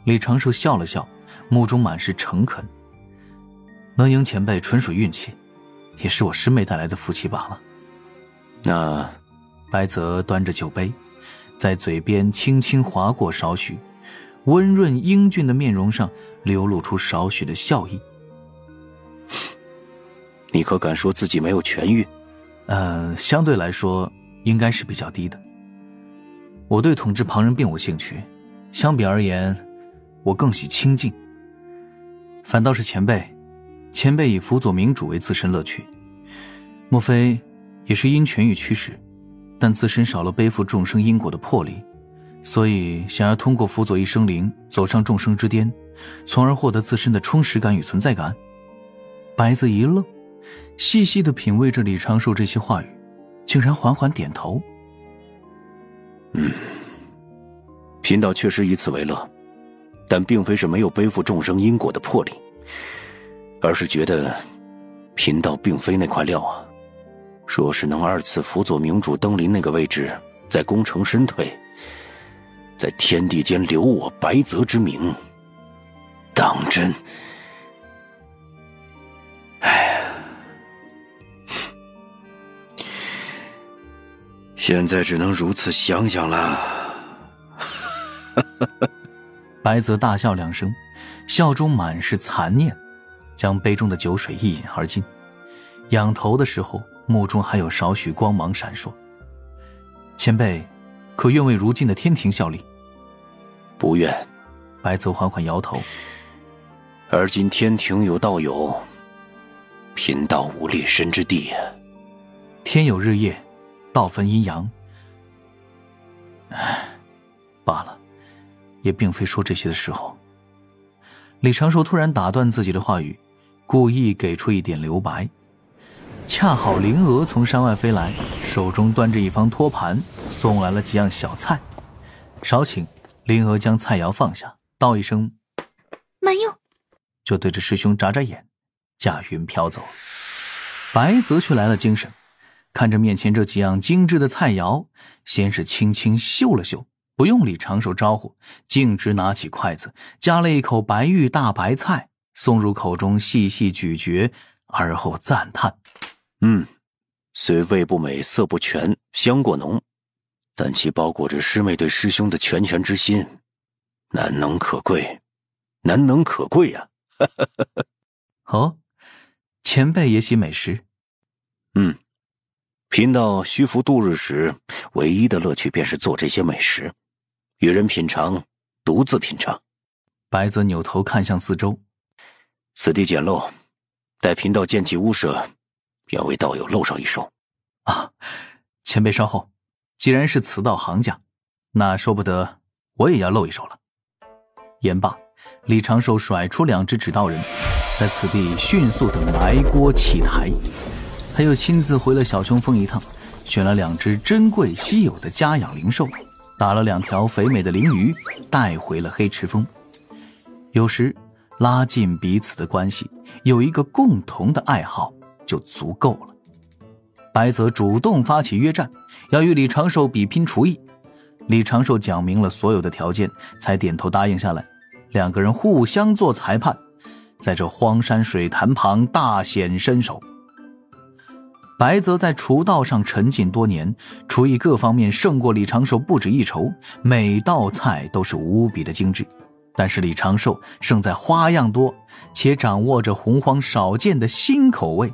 李长寿笑了笑，目中满是诚恳。能赢前辈纯属运气，也是我师妹带来的福气罢了。那白泽端着酒杯，在嘴边轻轻划过少许，温润英俊的面容上流露出少许的笑意。你可敢说自己没有痊愈？相对来说应该是比较低的。我对统治旁人并无兴趣，相比而言，我更喜清静。反倒是前辈以辅佐明主为自身乐趣，莫非也是因痊愈驱使，但自身少了背负众生因果的魄力，所以想要通过辅佐一生灵走上众生之巅，从而获得自身的充实感与存在感？白泽一愣，细细地品味着李长寿这些话语，竟然缓缓点头。贫道确实以此为乐，但并非是没有背负众生因果的魄力，而是觉得贫道并非那块料啊。若是能二次辅佐明主登临那个位置，再功成身退，在天地间留我白泽之名，当真……现在只能如此想想了。白泽大笑两声，笑中满是残念，将杯中的酒水一饮而尽。仰头的时候，目中还有少许光芒闪烁。前辈可愿为如今的天庭效力？不愿。白泽缓缓摇头。而今天庭有道友，贫道无立身之地。天有日夜，道分阴阳。罢了，也并非说这些的时候。李长寿突然打断自己的话语，故意给出一点留白。恰好灵娥从山外飞来，手中端着一方托盘，送来了几样小菜。少顷，灵娥将菜肴放下，道一声慢用，就对着师兄眨眨眼，驾云飘走。白泽却来了精神，看着面前这几样精致的菜肴，先是轻轻嗅了嗅，不用李长寿招呼，径直拿起筷子，夹了一口白玉大白菜，送入口中细细咀嚼，而后赞叹：虽味不美，色不全，香过浓，但其包裹着师妹对师兄的拳拳之心，难能可贵，难能可贵呀！哦，前辈也喜美食。贫道虚浮度日时，唯一的乐趣便是做这些美食，与人品尝，独自品尝。白泽扭头看向四周，此地简陋，待贫道建起屋舍，便为道友露上一手。前辈稍后，既然是此道行家，那说不得我也要露一手了。言罢，李长寿甩出2只指道人，在此地迅速地埋锅起台。他又亲自回了小琼峰一趟，选了2只珍贵稀有的家养灵兽，打了2条肥美的灵鱼，带回了黑池峰。有时拉近彼此的关系，有一个共同的爱好就足够了。白泽主动发起约战，要与李长寿比拼厨艺。李长寿讲明了所有的条件，才点头答应下来。2个人互相做裁判，在这荒山水潭旁大显身手。白泽在厨道上沉浸多年，厨艺各方面胜过李长寿不止一筹，每道菜都是无比的精致。但是李长寿胜在花样多，且掌握着洪荒少见的新口味。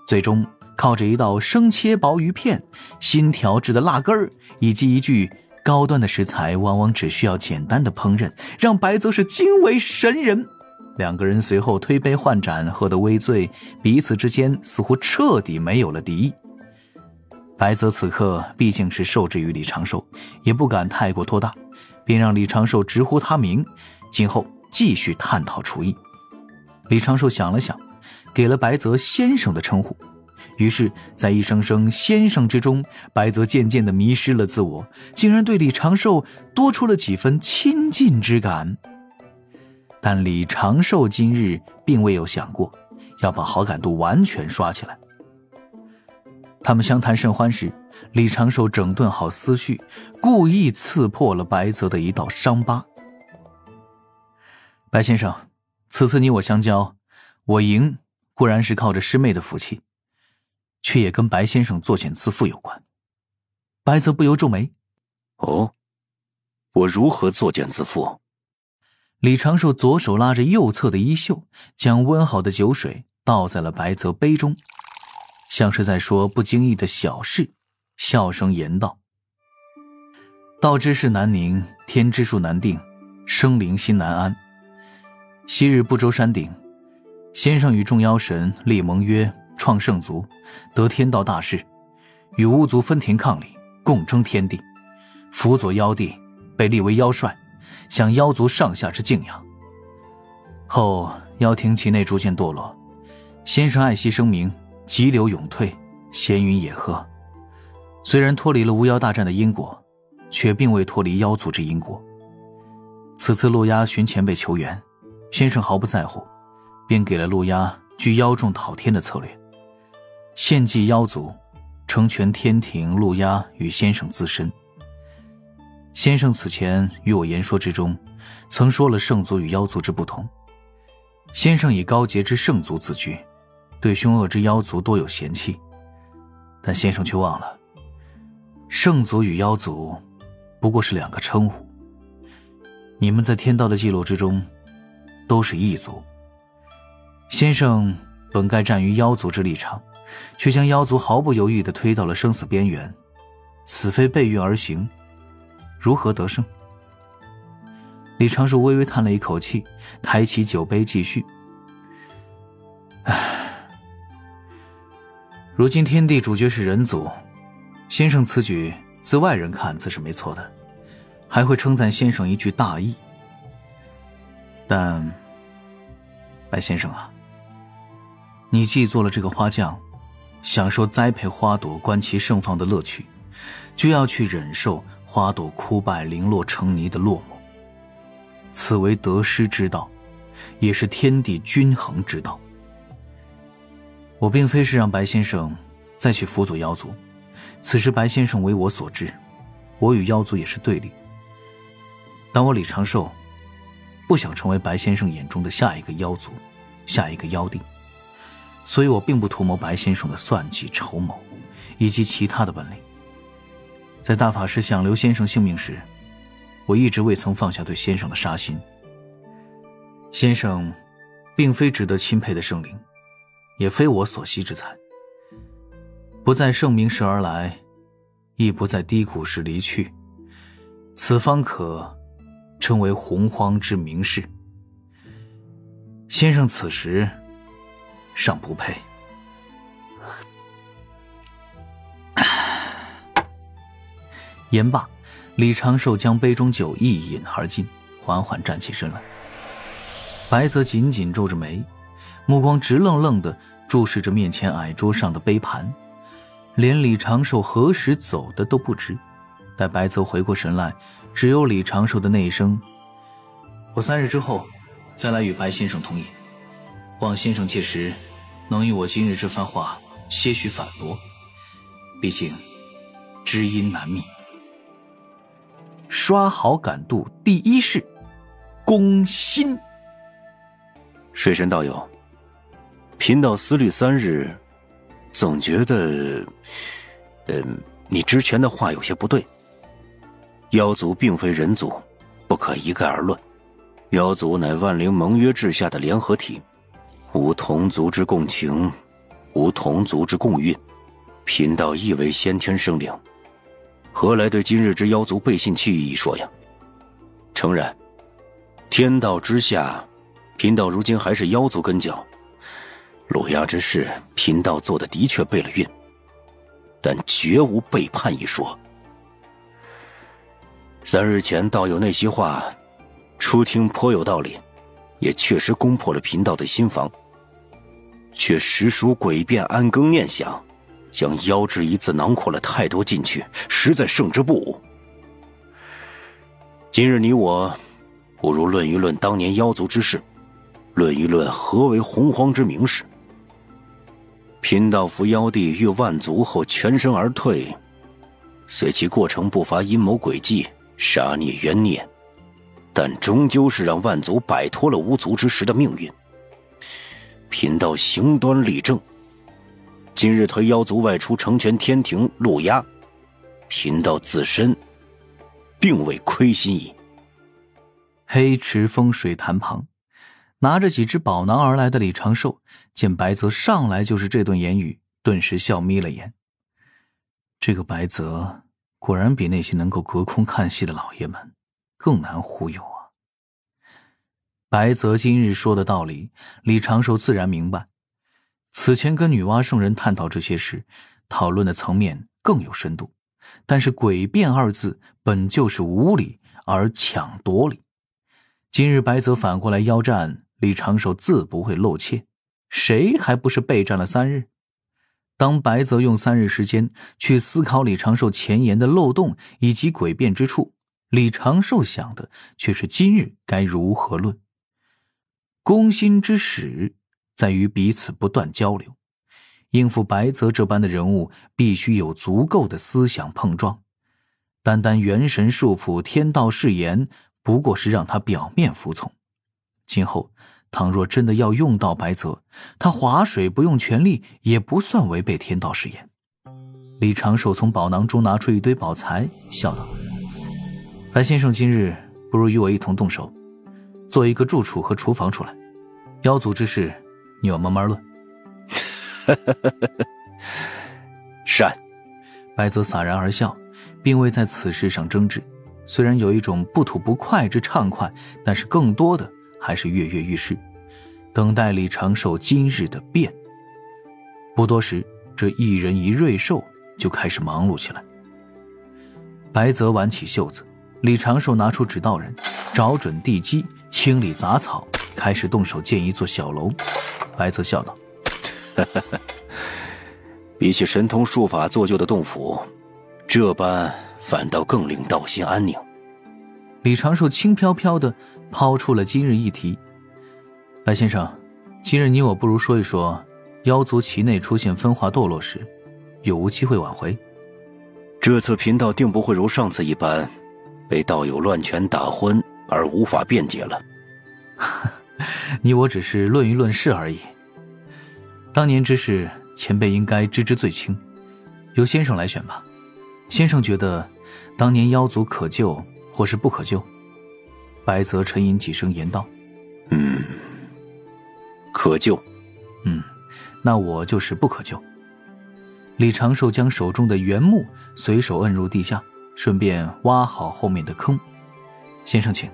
最终靠着一道生切薄鱼片、新调制的辣根儿，以及一句高端的食材往往只需要简单的烹饪，让白泽是惊为神人。2个人随后推杯换盏，喝得微醉，彼此之间似乎彻底没有了敌意。白泽此刻毕竟是受制于李长寿，也不敢太过托大，便让李长寿直呼他名，今后继续探讨厨艺。李长寿想了想，给了白泽先生的称呼。于是在一声声先生之中，白泽渐渐地迷失了自我，竟然对李长寿多出了几分亲近之感。但李长寿今日并未有想过要把好感度完全刷起来。他们相谈甚欢时，李长寿整顿好思绪，故意刺破了白泽的一道伤疤。白先生，此次你我相交，我赢固然是靠着师妹的福气，却也跟白先生作茧自缚有关。白泽不由皱眉。哦，我如何作茧自缚？李长寿左手拉着右侧的衣袖，将温好的酒水倒在了白泽杯中，像是在说不经意的小事，笑声言道：道之事难宁，天之数难定，生灵心难安。昔日不周山顶，先生与众妖神立盟约，创圣族，得天道大事，与巫族分庭抗礼，共争天地，辅佐妖帝，被立为妖帅，享妖族上下之敬仰。后妖庭其内逐渐堕落，先生爱惜声名，急流勇退，闲云野鹤。虽然脱离了巫妖大战的因果，却并未脱离妖族之因果。此次陆压寻前辈求援，先生毫不在乎，便给了陆压聚妖众讨天的策略，献祭妖族，成全天庭、陆压与先生自身。先生此前与我言说之中，曾说了圣族与妖族之不同。先生以高洁之圣族自居，对凶恶之妖族多有嫌弃，但先生却忘了，圣族与妖族不过是两个称呼。你们在天道的记录之中，都是异族。先生本该站于妖族之立场，却将妖族毫不犹豫地推到了生死边缘，此非背运而行，如何得胜？李长寿微微叹了一口气，抬起酒杯继续。如今天地主角是人族，先生此举自外人看自是没错的，还会称赞先生一句大义。但白先生啊，你既做了这个花匠，享受栽培花朵观其盛放的乐趣，就要去忍受花朵枯败零落成泥的落寞。此为得失之道，也是天地均衡之道。我并非是让白先生再去辅佐妖族，此时白先生为我所知，我与妖族也是对立。但我李长寿不想成为白先生眼中的下一个妖族，下一个妖帝，所以我并不图谋白先生的算计筹谋以及其他的本领。在大法师想留先生性命时，我一直未曾放下对先生的杀心。先生并非值得钦佩的圣灵，也非我所惜之才，不在盛名时而来，亦不在低谷时离去，此方可称为洪荒之名士。先生此时尚不配。言罢，李长寿将杯中酒一饮而尽，缓缓站起身来。白泽紧紧皱着眉，目光直愣愣地注视着面前矮桌上的杯盘，连李长寿何时走的都不知。待白泽回过神来，只有李长寿的那一声：我3日之后再来与白先生同饮，望先生届时能与我今日这番话些许反驳，毕竟知音难觅。刷好感度第1式，攻心。水神道友，贫道思虑3日，总觉得你之前的话有些不对。妖族并非人族，不可一概而论。妖族乃万灵盟约制下的联合体，无同族之共情，无同族之共运。贫道亦为先天生灵，何来对今日之妖族背信弃义一说呀？诚然，天道之下，贫道如今还是妖族根脚，陆压之事，贫道做的的确背了运，但绝无背叛一说。3日前道友那些话，初听颇有道理，也确实攻破了贫道的心房，却实属诡辩安更念想，将妖之一字囊括了太多进去，实在胜之不武。今日你我不如论一论当年妖族之事，论一论何为洪荒之名士。贫道服妖帝越万族后全身而退，随其过程不乏阴谋诡计，杀孽冤孽，但终究是让万族摆脱了无足之时的命运。贫道行端立正，今日推妖族外出成全天庭路压，贫道自身并未亏心意。黑池峰水潭旁，拿着几只宝囊而来的李长寿见白泽上来就是这顿言语，顿时笑眯了眼。这个白泽果然比那些能够隔空看戏的老爷们更难忽悠啊。白泽今日说的道理，李长寿自然明白。此前跟女娲圣人探讨这些事，讨论的层面更有深度，但是诡辩二字本就是无理而抢夺理。今日白泽反过来邀战，李长寿自不会露怯，谁还不是备战了3日？当白泽用3日时间去思考李长寿前言的漏洞以及诡辩之处，李长寿想的却是今日该如何论。攻心之始在于彼此不断交流，应付白泽这般的人物，必须有足够的思想碰撞。单单元神束缚天道誓言，不过是让他表面服从。今后倘若真的要用到白泽，他划水不用全力也不算违背天道誓言。李长寿从宝囊中拿出一堆宝材，笑道：白先生今日不如与我一同动手，做一个住处和厨房出来，妖族之事你我慢慢论。善。白泽洒然而笑，并未在此事上争执，虽然有一种不吐不快之畅快，但是更多的还是跃跃欲试，等待李长寿今日的变。不多时，这一人一瑞兽就开始忙碌起来。白泽挽起袖子，李长寿拿出指道人，找准地基，清理杂草，开始动手建一座小楼。白泽笑道：比起神通术法做就的洞府，这般反倒更令道心安宁。李长寿轻飘飘地抛出了今日议题：白先生，今日你我不如说一说妖族其内出现分化堕落时，有无机会挽回？这次贫道定不会如上次一般被道友乱拳打昏而无法辩解了。你我只是论一论事而已。当年之事，前辈应该知之最清，由先生来选吧。先生觉得当年妖族可救或是不可救？白泽沉吟几声言道：可救。那我就是不可救。李长寿将手中的原木随手摁入地下，顺便挖好后面的坑。先生请。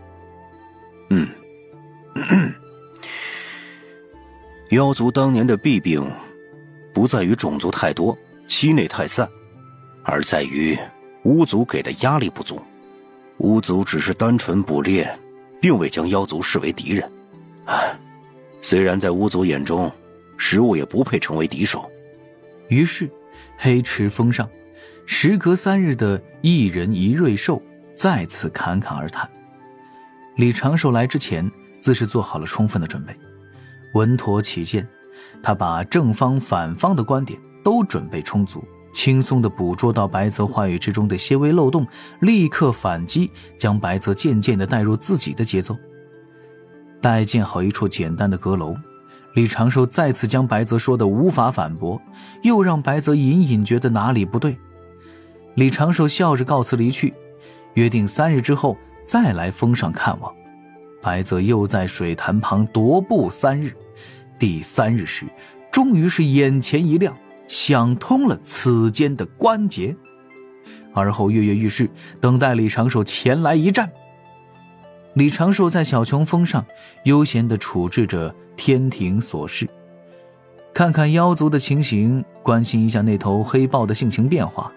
妖族当年的弊病不在于种族太多，期内太散，而在于巫族给的压力不足。巫族只是单纯捕猎，并未将妖族视为敌人。虽然在巫族眼中，食物也不配成为敌手。于是黑池峰上，时隔3日的一人一瑞兽再次侃侃而谈。李长寿来之前自是做好了充分的准备，稳妥起见，他把正方反方的观点都准备充足，轻松地捕捉到白泽话语之中的些微漏洞，立刻反击，将白泽渐渐地带入自己的节奏。待建好一处简单的阁楼，李长寿再次将白泽说的无法反驳，又让白泽隐隐觉得哪里不对。李长寿笑着告辞离去，约定3日之后再来峰上看望。白泽又在水潭旁踱步3日，第3日时，终于是眼前一亮，想通了此间的关节，而后跃跃欲试，等待李长寿前来一战。李长寿在小琼峰上悠闲地处置着天庭琐事，看看妖族的情形，关心一下那头黑豹的性情变化，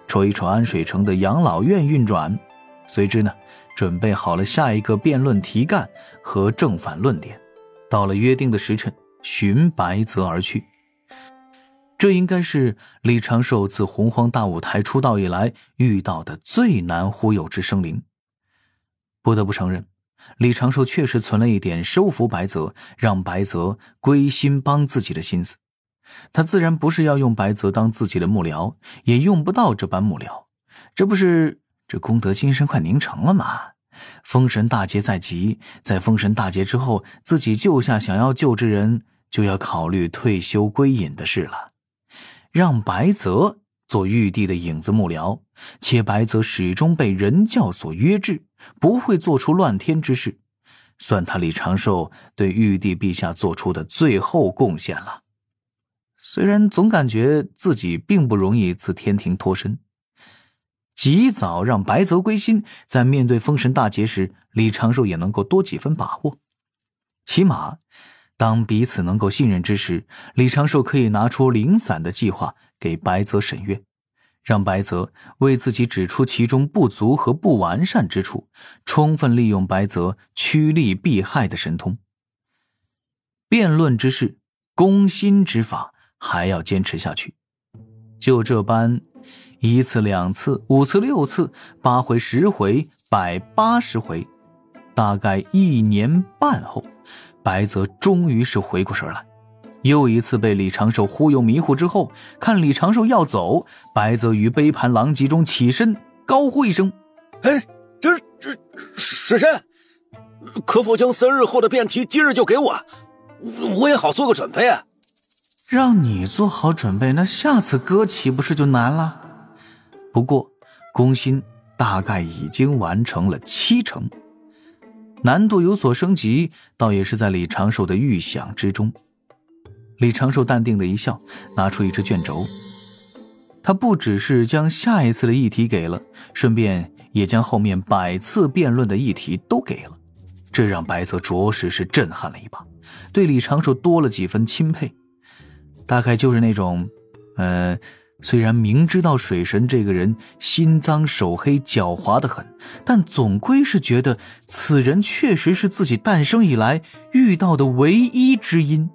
瞅一瞅安水城的养老院运转，随之呢，准备好了下一个辩论题干和正反论点，到了约定的时辰，寻白泽而去。这应该是李长寿自洪荒大舞台出道以来遇到的最难忽悠之生灵。不得不承认，李长寿确实存了一点收服白泽，让白泽归心帮自己的心思。他自然不是要用白泽当自己的幕僚，也用不到这般幕僚，这不是这功德金身快凝成了吗？封神大劫在即，在封神大劫之后，自己救下想要救之人，就要考虑退休归隐的事了。让白泽做玉帝的影子幕僚，且白泽始终被人教所约制，不会做出乱天之事，算他李长寿对玉帝陛下做出的最后贡献了。虽然总感觉自己并不容易自天庭脱身，及早让白泽归心，在面对封神大劫时，李长寿也能够多几分把握。起码当彼此能够信任之时，李长寿可以拿出零散的计划给白泽审阅，让白泽为自己指出其中不足和不完善之处，充分利用白泽趋利避害的神通。辩论之事，攻心之法还要坚持下去。就这般1次2次5次6次8回10回180回，大概1年半后，白泽终于是回过神来。又一次被李长寿忽悠迷糊之后，看李长寿要走，白泽于杯盘狼藉中起身，高呼一声：“哎，这使臣，可否将3日后的辩题今日就给我也好做个准备啊。”让你做好准备，那下次哥岂不是就难了？不过攻心大概已经完成了70%，难度有所升级，倒也是在李长寿的预想之中。李长寿淡定的一笑，拿出一支卷轴。他不只是将下一次的议题给了，顺便也将后面100次辩论的议题都给了，这让白泽着实是震撼了一把，对李长寿多了几分钦佩。大概就是那种虽然明知道水神这个人心脏手黑狡猾得很，但总归是觉得此人确实是自己诞生以来遇到的唯一知音。